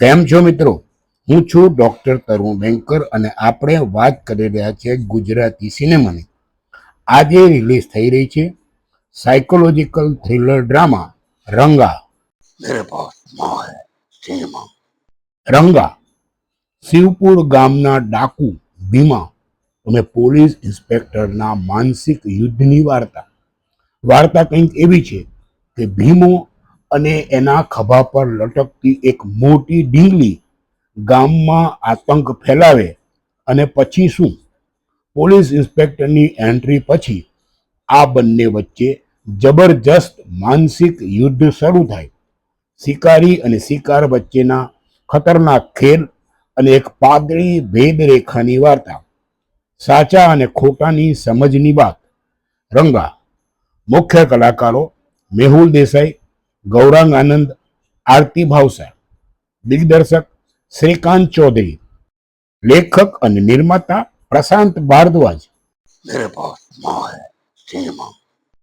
કેમ છો મિત્રો? હું છું ડોક્ટર તરુણ બેંકર અને આપણે વાત કરી રહ્યા છીએ ગુજરાતી સિનેમાની. આજે રિલીઝ થઈ રહી છે psychological thriller drama Ranga. Ranga Shivpur ગામના ડાકુ ભીમા અને પોલીસ ઇન્સ્પેક્ટરના માનસિક યુદ્ધની વાર્તા કંઈક એવી છે કે ભીમો અને એના ખભા પર લટકતી એક મોટી ઢીંગલી ગામમાં આતંક ફેલાવે અને પછી શું? પોલીસ ઇન્સ્પેક્ટરની એન્ટ્રી પછી આ બંને વચ્ચે જબરજસ્ત માનસિક યુદ્ધ શરૂ થાય. શિકારી અને શિકાર વચ્ચેના ખતરનાક ખેલ અને એક પાતળી ભેદરેખાની વાર્તા. સાચા અને ખોટાની સમજની વાત. રંગા. મુખ્ય કલાકારો મેહુલ દેસાઈ, ગૌરાંગ આનંદ, આરતી ભાવસા. દિગ્દર્શક શ્રીકાંત ચૌધરી. લેખક અને નિર્માતા પ્રશાંત ભારદ્વાજ.